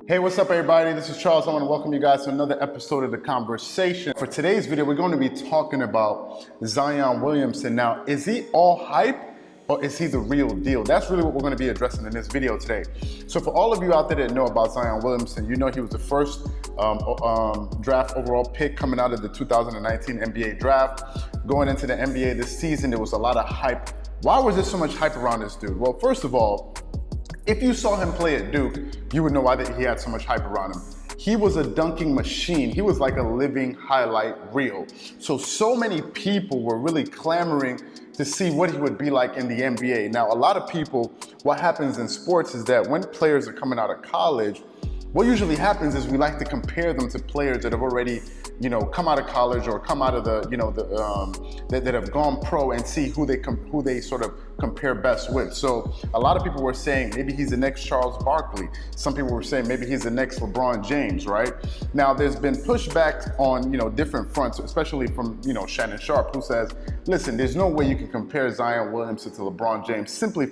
Hey, what's up everybody? This is Charles. I want to welcome you guys to another episode of The Conversation. For today's video, we're going to be talking about Zion Williamson. Now, is he all hype or is he the real deal? That's really what we're going to be addressing in this video today. So for all of you out there that know about Zion Williamson, you know he was the first draft overall pick coming out of the 2019 NBA draft. Going into the NBA this season, there was a lot of hype. Why was there so much hype around this dude? Well, first of all, if you saw him play at Duke, you would know why he had so much hype around him. He was a dunking machine. He was like a living highlight reel. So many people were really clamoring to see what he would be like in the NBA. Now, a lot of people, what happens in sports is that when players are coming out of college, what usually happens is we like to compare them to players that have already, come out of college or come out of that have gone pro and see who they sort of compare best with. So a lot of people were saying maybe he's the next Charles Barkley. Some people were saying maybe he's the next LeBron James, right? Now there's been pushback on different fronts, especially from Shannon Sharp, who says, listen, there's no way you can compare Zion Williamson to LeBron James simply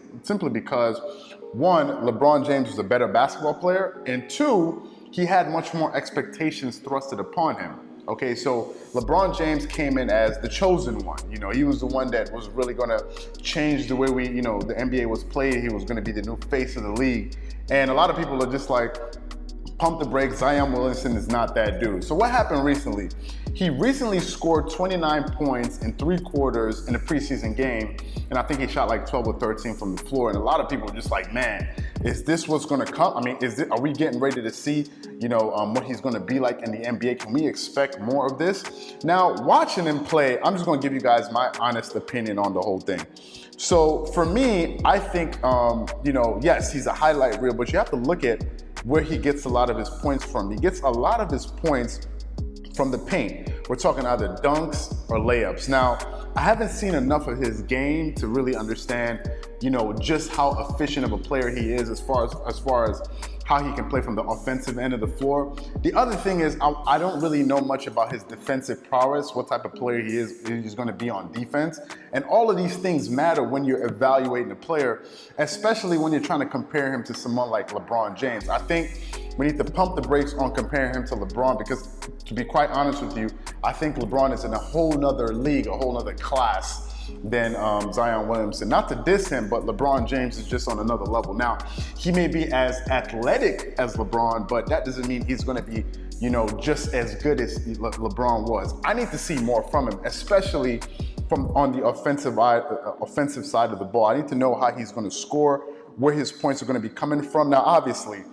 because one, LeBron James was a better basketball player, and two, he had much more expectations thrusted upon him. Okay, so LeBron James came in as the chosen one. He was the one that was really going to change the way the NBA was played. He was going to be the new face of the league. And a lot of people are just like, pump the brakes, Zion Williamson is not that dude. So what happened recently? He recently scored 29 points in 3 quarters in a preseason game, and I think he shot like 12 or 13 from the floor. And a lot of people were just like, man, is this what's going to come? I mean, are we getting ready to see, what he's going to be like in the NBA? Can we expect more of this? Now, watching him play, I'm just going to give you guys my honest opinion on the whole thing. So for me, I think, yes, he's a highlight reel, but you have to look at where he gets a lot of his points from. He gets a lot of his points from the paint. We're talking either dunks or layups. Now, I haven't seen enough of his game to really understand, just how efficient of a player he is as far as how he can play from the offensive end of the floor. The other thing is I don't really know much about his defensive prowess, what type of player he's going to be on defense. And all of these things matter when you're evaluating a player, especially when you're trying to compare him to someone like LeBron James. I think we need to pump the brakes on comparing him to LeBron because, to be quite honest with you, I think LeBron is in a whole nother league, a whole nother class than Zion Williamson. Not to diss him, but LeBron James is just on another level. Now, he may be as athletic as LeBron, but that doesn't mean he's going to be, just as good as LeBron was. I need to see more from him, especially on the offensive side of the ball. I need to know how he's going to score, where his points are going to be coming from. Now, obviously,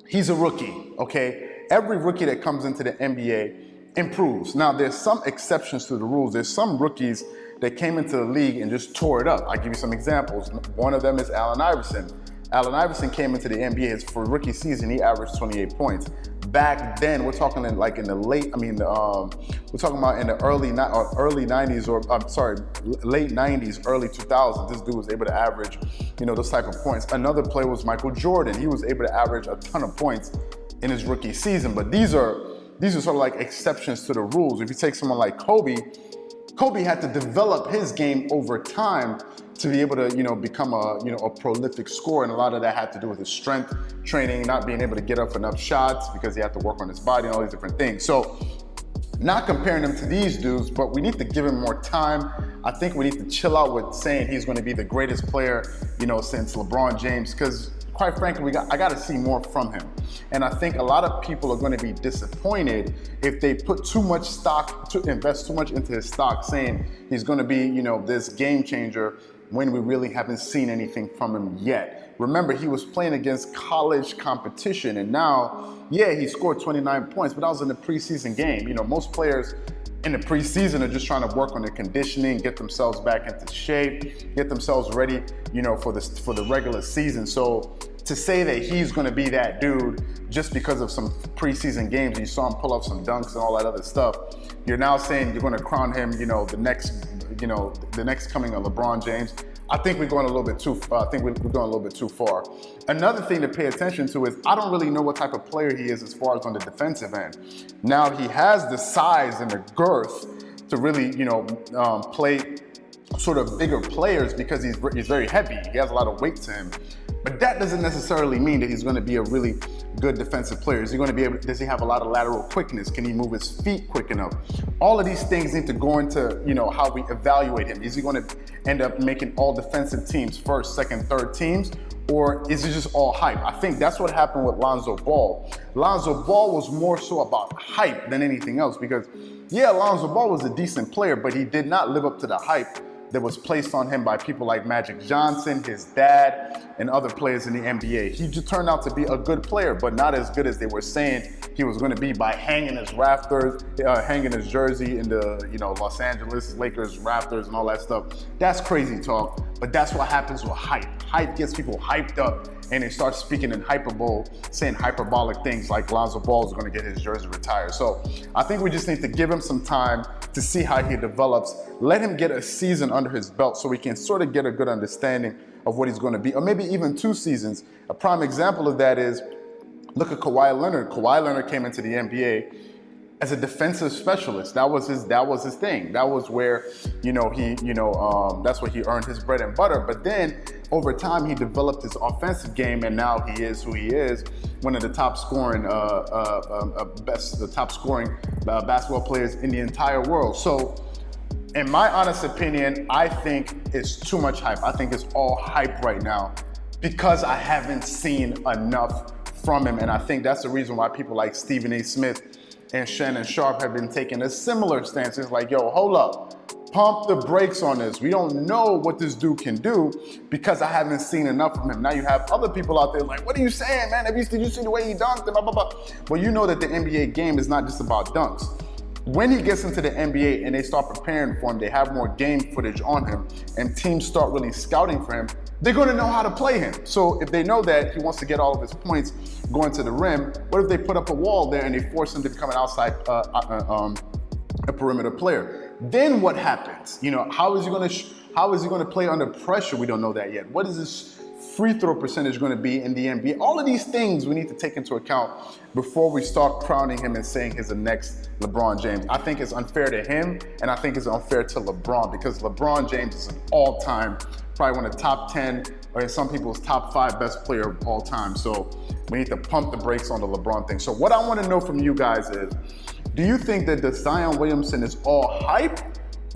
he's a rookie, okay? Every rookie that comes into the NBA improves. Now, there's some exceptions to the rules. There's some rookies that came into the league and just tore it up. I'll give you some examples. One of them is Allen Iverson. Allen Iverson came into the NBA for rookie season, he averaged 28 points. Back then, we're talking we're talking about in the late 90s, early 2000s, this dude was able to average, those type of points. Another player was Michael Jordan. He was able to average a ton of points in his rookie season, but these are sort of like exceptions to the rules. If you take someone like Kobe had to develop his game over time to be able to, become a prolific scorer, and a lot of that had to do with his strength training, not being able to get up enough shots because he had to work on his body and all these different things. So, not comparing him to these dudes, but we need to give him more time. I think we need to chill out with saying he's going to be the greatest player, since LeBron James, because quite frankly, I got to see more from him. And I think a lot of people are going to be disappointed if they put too much stock, to invest too much into his stock, saying he's going to be, this game changer when we really haven't seen anything from him yet. Remember, he was playing against college competition, and now, yeah, he scored 29 points, but that was in the preseason game. Most players in the preseason are just trying to work on their conditioning, get themselves back into shape, get themselves ready, for the regular season. So to say that he's going to be that dude just because of some preseason games, and you saw him pull up some dunks and all that other stuff, you're now saying you're going to crown him, the next coming of LeBron James. I think we're going a little bit too far. Another thing to pay attention to is I don't really know what type of player he is as far as on the defensive end. Now, he has the size and the girth to really, play sort of bigger players because he's very heavy. He has a lot of weight to him. But that doesn't necessarily mean that he's going to be a really good defensive player. Is he going to be able? Does he have a lot of lateral quickness? Can he move his feet quick enough? All of these things need to go into, you know, how we evaluate him. Is he going to end up making all defensive teams first, second, third teams? Or is it just all hype? I think that's what happened with Lonzo Ball. Lonzo Ball was more so about hype than anything else because, yeah, Lonzo Ball was a decent player, but he did not live up to the hype that was placed on him by people like Magic Johnson, his dad, and other players in the NBA. He just turned out to be a good player, but not as good as they were saying he was going to be by hanging his rafters, hanging his jersey in the, you know, Los Angeles Lakers rafters and all that stuff. That's crazy talk, but that's what happens with hype. Hype gets people hyped up, and they start speaking in hyperbole, saying hyperbolic things like Lonzo Ball is going to get his jersey retired. So I think we just need to give him some time to see how he develops. Let him get a season under his belt so we can sort of get a good understanding of what he's going to be, or maybe even 2 seasons. A prime example of that is, look at Kawhi Leonard. Kawhi Leonard came into the NBA as a defensive specialist. That was his thing. That was where, you know, that's where he earned his bread and butter. But then over time, he developed his offensive game, and now he is who he is, one of the top scoring, basketball players in the entire world. So, in my honest opinion, I think it's too much hype. I think it's all hype right now because I haven't seen enough from him, and I think that's the reason why people like Stephen A. Smith and Shannon Sharp have been taking a similar stance. It's like, yo, hold up, pump the brakes on this. We don't know what this dude can do because I haven't seen enough from him. Now you have other people out there like, what are you saying, man? Did you see the way he dunked? And blah, blah, blah. Well, you know that the NBA game is not just about dunks. When he gets into the NBA and they start preparing for him, they have more game footage on him, and teams start really scouting for him, they're going to know how to play him. So if they know that he wants to get all of his points going to the rim, what if they put up a wall there and they force him to become an outside a perimeter player? Then what happens? You know, how is he going to play under pressure? We don't know that yet. What is his free throw percentage going to be in the NBA? All of these things we need to take into account before we start crowning him and saying he's the next LeBron James. I think it's unfair to him, and I think it's unfair to LeBron because LeBron James is an all-time, probably one of the top 10, or in some people's top 5 best player of all time. So we need to pump the brakes on the LeBron thing. So what I want to know from you guys is, do you think that the Zion Williamson is all hype,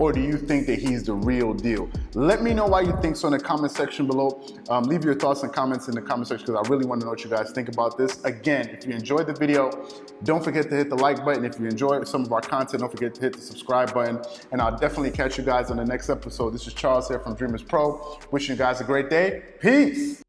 or do you think that he's the real deal? Let me know why you think so in the comment section below. Leave your thoughts and comments in the comment section because I really want to know what you guys think about this. Again, if you enjoyed the video, don't forget to hit the like button. If you enjoy some of our content, don't forget to hit the subscribe button. And I'll definitely catch you guys on the next episode. This is Charles here from DreamersPro. Wishing you guys a great day. Peace.